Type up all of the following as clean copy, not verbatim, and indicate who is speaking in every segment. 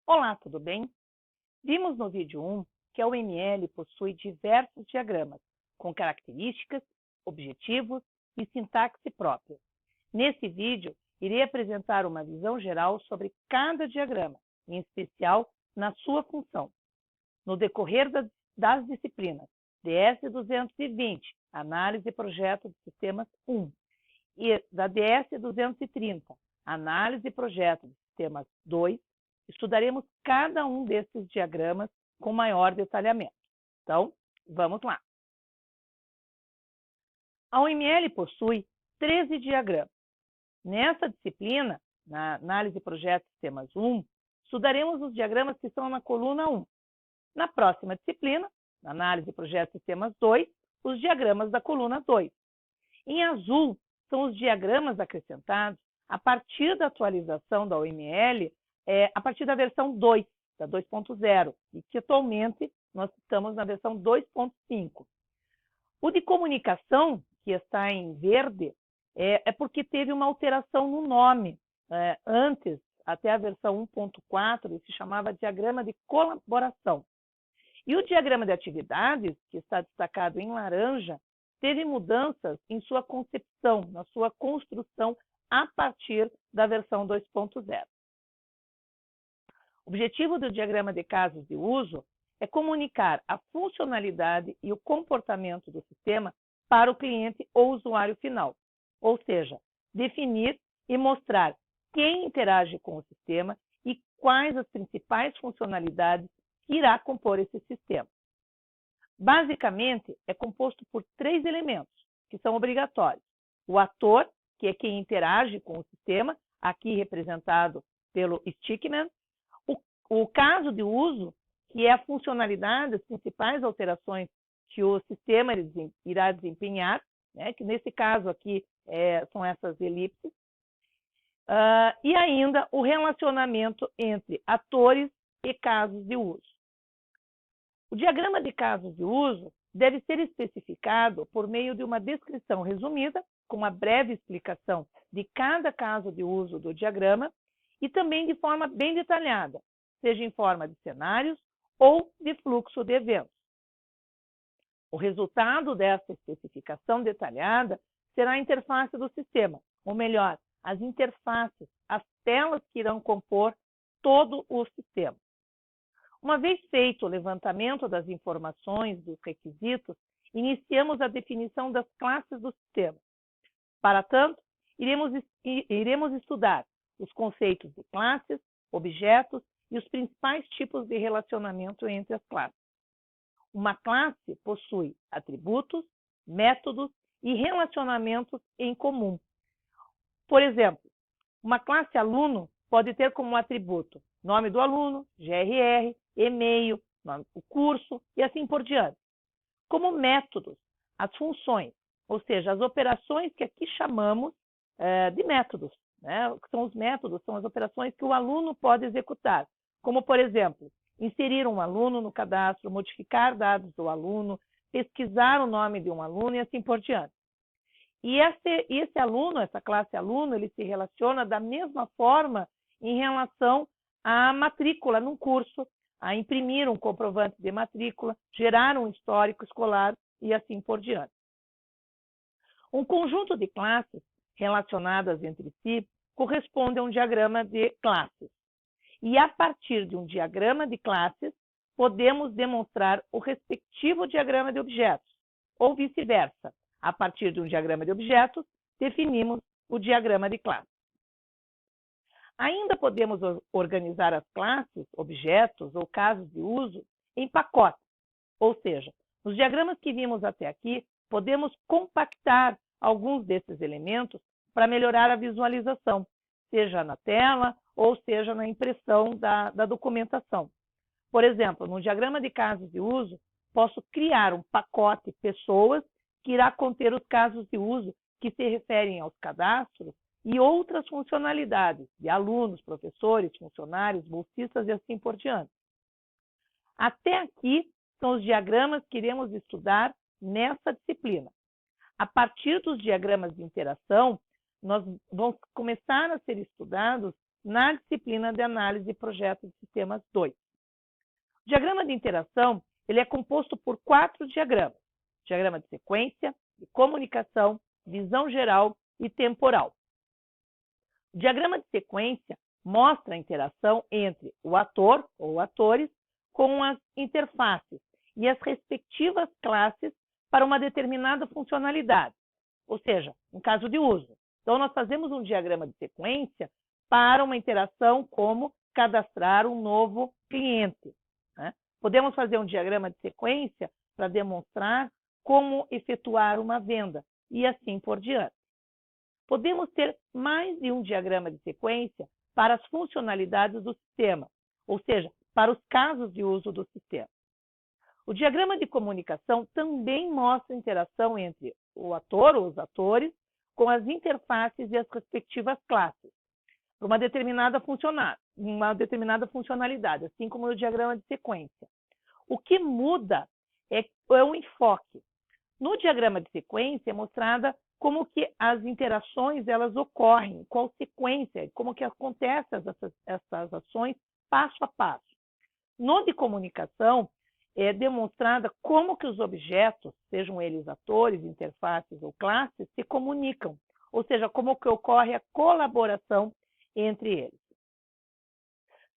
Speaker 1: Olá, tudo bem? Vimos no vídeo 1 que a UML possui diversos diagramas, com características, objetivos e sintaxe própria. Nesse vídeo, irei apresentar uma visão geral sobre cada diagrama, em especial na sua função. No decorrer das disciplinas DS 220, Análise e Projeto de Sistemas 1, e da DS 230, Análise e Projeto de Sistemas 2, estudaremos cada um desses diagramas com maior detalhamento. Então, vamos lá. A UML possui 13 diagramas. Nessa disciplina, na Análise e Projeto de Sistemas 1, estudaremos os diagramas que estão na coluna 1. Na próxima disciplina, na Análise e Projeto de Sistemas 2, os diagramas da coluna 2. Em azul, são os diagramas acrescentados a partir da atualização da UML, a partir da versão 2, da 2.0, e que atualmente nós estamos na versão 2.5. O de comunicação, que está em verde, é porque teve uma alteração no nome. Antes, até a versão 1.4, ele se chamava diagrama de colaboração. E o diagrama de atividades, que está destacado em laranja, teve mudanças em sua concepção, na sua construção, a partir da versão 2.0. O objetivo do diagrama de casos de uso é comunicar a funcionalidade e o comportamento do sistema para o cliente ou usuário final, ou seja, definir e mostrar quem interage com o sistema e quais as principais funcionalidades que irá compor esse sistema. Basicamente, é composto por 3 elementos, que são obrigatórios. O ator, que é quem interage com o sistema, aqui representado pelo stickman. O caso de uso, que é a funcionalidade, as principais alterações que o sistema irá desempenhar, né, que nesse caso aqui são essas elipses. E ainda o relacionamento entre atores e casos de uso. O diagrama de casos de uso deve ser especificado por meio de uma descrição resumida, com uma breve explicação de cada caso de uso do diagrama e também de forma bem detalhada, seja em forma de cenários ou de fluxo de eventos. O resultado dessa especificação detalhada será a interface do sistema, ou melhor, as interfaces, as telas que irão compor todo o sistema. Uma vez feito o levantamento das informações dos requisitos, iniciamos a definição das classes do sistema. Para tanto, iremos estudar os conceitos de classes, objetos e os principais tipos de relacionamento entre as classes. Uma classe possui atributos, métodos e relacionamentos em comum. Por exemplo, uma classe aluno pode ter como atributo nome do aluno, GRR, e-mail, o curso e assim por diante. Como métodos, as funções, ou seja, as operações que aqui chamamos de métodos. Né? O que são os métodos? São as operações que o aluno pode executar, como, por exemplo, inserir um aluno no cadastro, modificar dados do aluno, pesquisar o nome de um aluno e assim por diante. E esse aluno, essa classe aluno, ele se relaciona da mesma forma em relação à matrícula num curso, a imprimir um comprovante de matrícula, gerar um histórico escolar e assim por diante. Um conjunto de classes relacionadas entre si corresponde a um diagrama de classes. E a partir de um diagrama de classes, podemos demonstrar o respectivo diagrama de objetos, ou vice-versa. A partir de um diagrama de objetos, definimos o diagrama de classes. Ainda podemos organizar as classes, objetos ou casos de uso em pacotes, ou seja, nos diagramas que vimos até aqui, podemos compactar alguns desses elementos para melhorar a visualização, seja na tela ou seja na impressão da documentação. Por exemplo, no diagrama de casos de uso, posso criar um pacote pessoas que irá conter os casos de uso que se referem aos cadastros e outras funcionalidades de alunos, professores, funcionários, bolsistas e assim por diante. Até aqui são os diagramas que iremos estudar nessa disciplina. A partir dos diagramas de interação, nós vamos começar a ser estudados na disciplina de análise de projetos de sistemas 2. O diagrama de interação ele é composto por 4 diagramas. Diagrama de sequência, de comunicação, visão geral e temporal. O diagrama de sequência mostra a interação entre o ator ou atores com as interfaces e as respectivas classes para uma determinada funcionalidade, ou seja, em caso de uso. Então, nós fazemos um diagrama de sequência para uma interação como cadastrar um novo cliente, né? Podemos fazer um diagrama de sequência para demonstrar como efetuar uma venda e assim por diante. Podemos ter mais de um diagrama de sequência para as funcionalidades do sistema, ou seja, para os casos de uso do sistema. O diagrama de comunicação também mostra a interação entre o ator ou os atores com as interfaces e as respectivas classes, para uma determinada funcionalidade, assim como no diagrama de sequência. O que muda é o enfoque. No diagrama de sequência é mostrada como que as interações elas ocorrem, qual sequência, como que acontecem essas ações passo a passo. No de comunicação é demonstrada como que os objetos, sejam eles atores, interfaces ou classes, se comunicam, ou seja, como que ocorre a colaboração entre eles.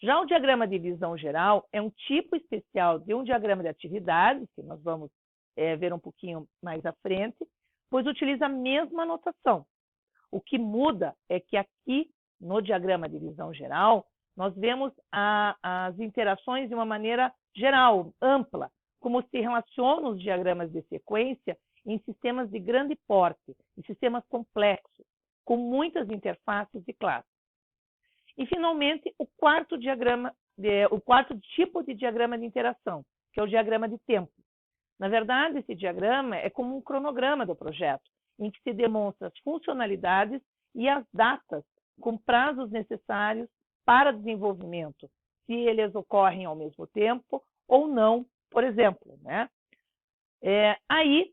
Speaker 1: Já o diagrama de visão geral é um tipo especial de um diagrama de atividades, que nós vamos ver um pouquinho mais à frente, pois utiliza a mesma notação. O que muda é que aqui, no diagrama de visão geral, nós vemos as interações de uma maneira geral, ampla, como se relacionam os diagramas de sequência em sistemas de grande porte, em sistemas complexos, com muitas interfaces e classes. E, finalmente, o quarto tipo de diagrama de interação, que é o diagrama de tempo. Na verdade, esse diagrama é como um cronograma do projeto, em que se demonstra as funcionalidades e as datas com prazos necessários para desenvolvimento, se eles ocorrem ao mesmo tempo ou não, por exemplo, né? Aí,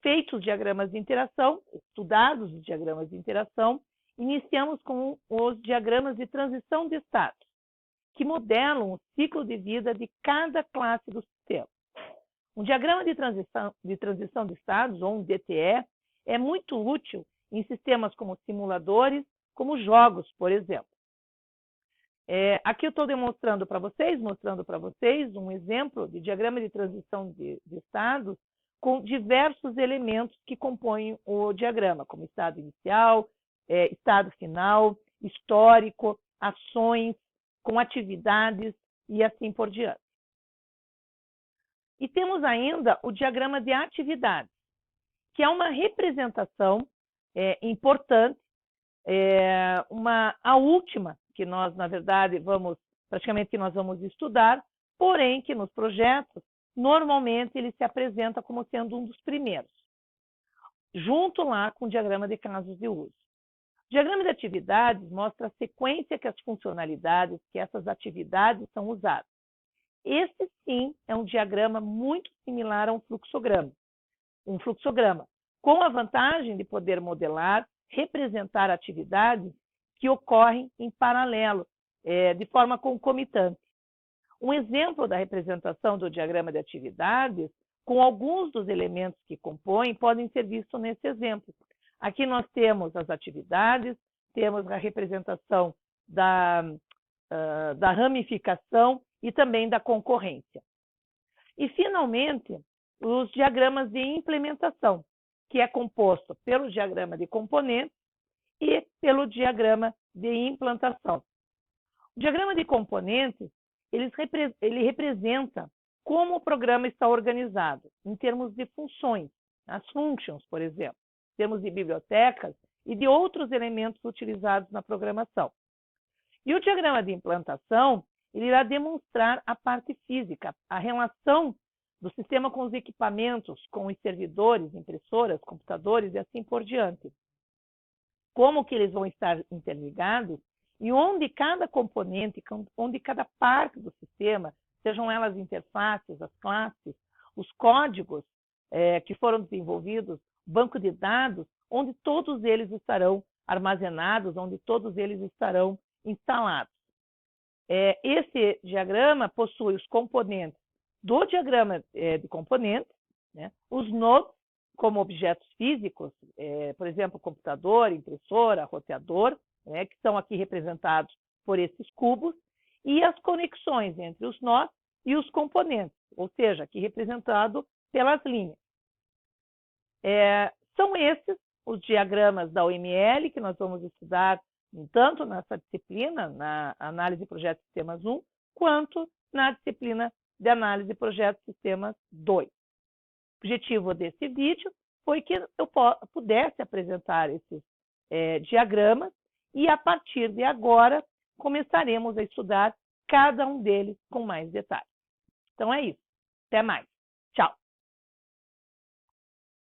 Speaker 1: feitos os diagramas de interação, estudados os diagramas de interação, iniciamos com os diagramas de transição de estados, que modelam o ciclo de vida de cada classe do sistema. Um diagrama de transição de estados, ou um DTE, é muito útil em sistemas como simuladores, como jogos, por exemplo. Aqui eu estou mostrando para vocês um exemplo de diagrama de transição de estados com diversos elementos que compõem o diagrama, como estado inicial, estado final, histórico, ações, com atividades e assim por diante. E temos ainda o diagrama de atividades, que é uma representação importante, a última que nós, na verdade, vamos estudar, porém que nos projetos, normalmente ele se apresenta como sendo um dos primeiros, junto lá com o diagrama de casos de uso. O diagrama de atividades mostra a sequência que as funcionalidades, que essas atividades são usadas. Esse, sim, é um diagrama muito similar a um fluxograma. Com a vantagem de poder modelar, representar atividades que ocorrem em paralelo, de forma concomitante. Um exemplo da representação do diagrama de atividades, com alguns dos elementos que compõem, podem ser vistos nesse exemplo. Aqui nós temos as atividades, temos a representação da ramificação e também da concorrência. E, finalmente, os diagramas de implementação, que é composto pelo diagrama de componentes e pelo diagrama de implantação. O diagrama de componentes, ele representa como o programa está organizado, em termos de funções, as functions, por exemplo, em termos de bibliotecas e de outros elementos utilizados na programação. E o diagrama de implantação, ele irá demonstrar a parte física, a relação do sistema com os equipamentos, com os servidores, impressoras, computadores e assim por diante. Como que eles vão estar interligados e onde cada componente, onde cada parte do sistema, sejam elas interfaces, as classes, os códigos que foram desenvolvidos, banco de dados, onde todos eles estarão armazenados, onde todos eles estarão instalados. Esse diagrama possui os componentes do diagrama de componentes, né? Os nodes como objetos físicos, por exemplo, computador, impressora, roteador, né? Que são aqui representados por esses cubos, e as conexões entre os nós e os componentes, ou seja, aqui representado pelas linhas. São esses os diagramas da UML que nós vamos estudar tanto nessa disciplina, na análise de projetos de sistemas 1, quanto na disciplina de análise de projetos de sistemas 2. O objetivo desse vídeo foi que eu pudesse apresentar esses diagramas e, a partir de agora, começaremos a estudar cada um deles com mais detalhes. Então é isso. Até mais. Tchau.